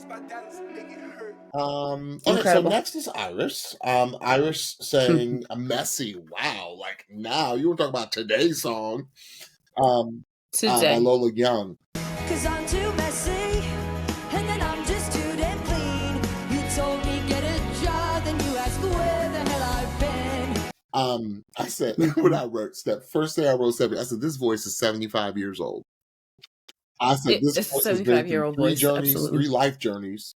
Okay, so Incredible. next is Iris. Iris saying a messy. Wow, like now you were talking about today's song. By Today. Lola Young. Cause I'm too messy, and then I'm just too damn clean. You told me get a job, then you asked where the hell I've been. I said when I wrote step first day I wrote 70, I said this voice is 75 years old. I said this It's a voice has been through 75-year-old three voice. journeys, Absolutely. 3 life journeys.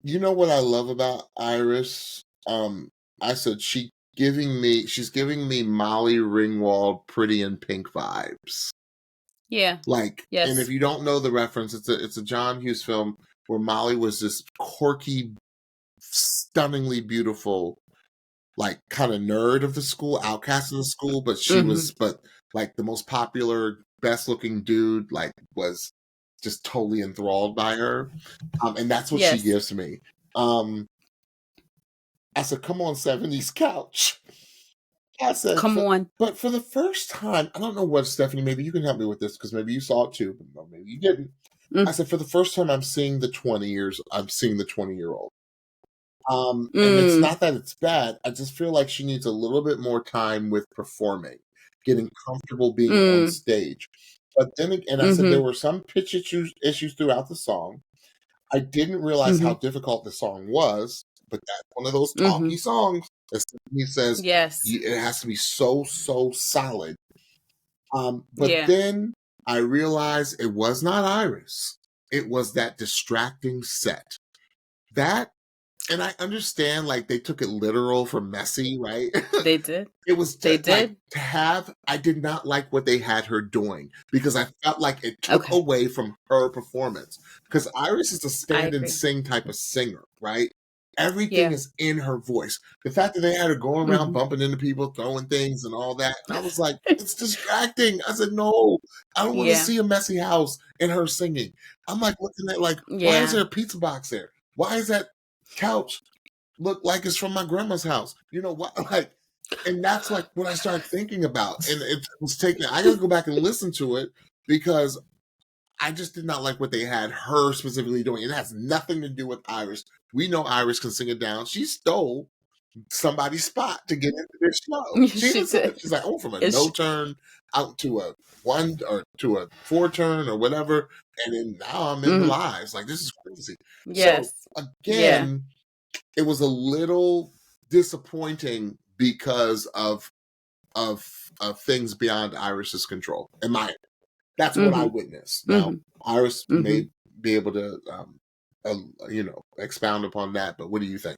You know what I love about Iris? I said she's giving me Molly Ringwald Pretty in Pink vibes. Yeah. Like, Yes. and if you don't know the reference, it's a John Hughes film where Molly was this quirky, stunningly beautiful, like kind of nerd of the school, outcast of the school, but she was, but like the most popular, best looking dude, like was just totally enthralled by her. And that's what she gives me. I said, come on, 70s couch. I said, come on. But for the first time, I don't know what, Stephanie, maybe you can help me with this because maybe you saw it too, but maybe you didn't. I said, for the first time, I'm seeing the 20-year-old. And it's not that it's bad. I just feel like she needs a little bit more time with performing, getting comfortable being on stage. But then again, I said there were some pitch issues throughout the song. I didn't realize how difficult the song was, but that's one of those talky songs. As he says, it has to be so solid. But then I realized it was not Iris. It was that distracting set. That, and I understand, like, they took it literal for messy, right? They did. It was just, like, I did not like what they had her doing because I felt like it took away from her performance. Because Iris is a stand and sing type of singer, right? Everything is in her voice. The fact that they had her going around bumping into people, throwing things and all that, I was like, it's distracting. I said, no, I don't want to see a messy house and her singing. I'm like looking at like, why is there a pizza box there? Why is that couch look like it's from my grandma's house? You know what? Like, and that's like what I started thinking about. And it was taking, I gotta go back and listen to it because I just did not like what they had her specifically doing. It has nothing to do with Iris. We know Iris can sing it down. She stole somebody's spot to get into this show. She did. She's like, oh, from a no turn out to a 1 or to a 4 turn or whatever. And then now I'm in the lives. Like, this is crazy. So again, it was a little disappointing because of things beyond Iris's control. That's what I witnessed. Now, Iris may be able to, expound upon that. But what do you think?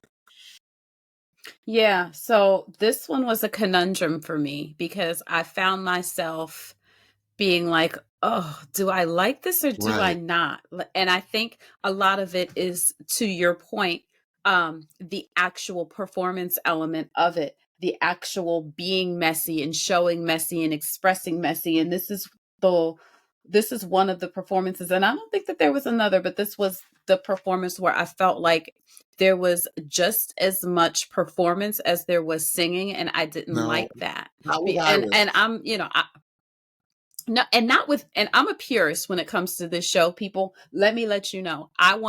Yeah. So this one was a conundrum for me because I found myself being like, oh, do I like this or do I not? And I think a lot of it is, to your point, the actual performance element of it, the actual being messy and showing messy and expressing messy. And this is one of the performances, and I don't think that there was another, but this was the performance where I felt like there was just as much performance as there was singing, and I didn't like that. And I'm, no, and not with, and I'm a purist when it comes to this show, people. Let me let you know.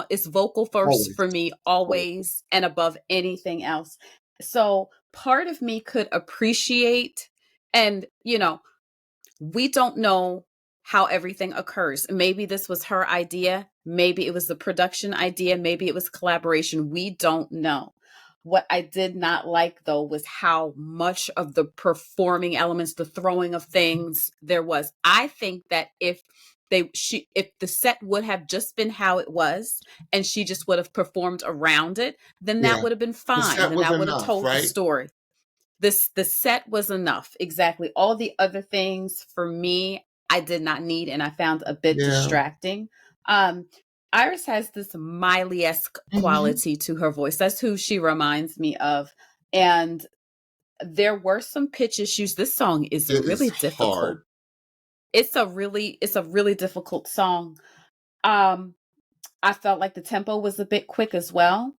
It's vocal first for me, always and above anything else. So part of me could appreciate, and, we don't know how everything occurs. Maybe this was her idea. Maybe it was the production idea. Maybe it was collaboration. We don't know. What I did not like, though, was how much of the performing elements, the throwing of things there was. I think that if the set would have just been how it was and she just would have performed around it, then that would have been fine. Then that would have told the story. The set was enough. Exactly. All the other things for me, I did not need, and I found a bit distracting. Iris has this Miley-esque quality to her voice. That's who she reminds me of. And there were some pitch issues. This song is really difficult. Hard. It's a really difficult song. I felt like the tempo was a bit quick as well.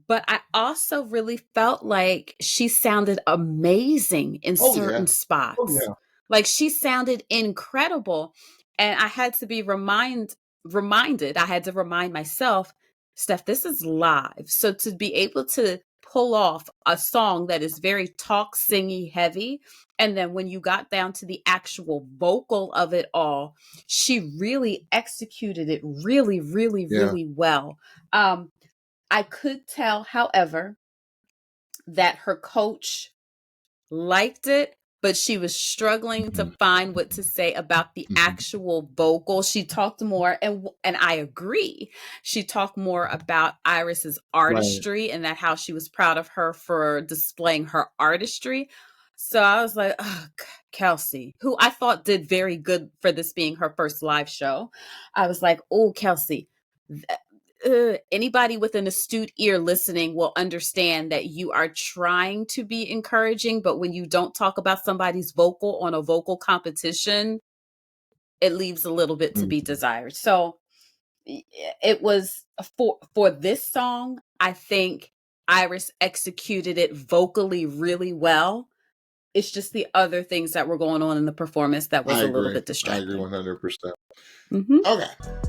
But I also really felt like she sounded amazing in certain spots. Like, she sounded incredible. And I had to be reminded, I had to remind myself, Steph, this is live. So to be able to pull off a song that is very talk singy heavy, and then when you got down to the actual vocal of it all, she really executed it really, really, really well. I could tell, however, that her coach liked it, but she was struggling to find what to say about the actual vocal. She talked more, and I agree. She talked more about Iris's artistry and that how she was proud of her for displaying her artistry. So I was like, oh, Kelsey, who I thought did very good for this being her first live show. I was like, oh, Kelsey, anybody with an astute ear listening will understand that you are trying to be encouraging, but when you don't talk about somebody's vocal on a vocal competition, it leaves a little bit to be desired. So it was for this song, I think Iris executed it vocally really well. It's just the other things that were going on in the performance that was a little bit distracting. I agree 100%. Mm-hmm. Okay.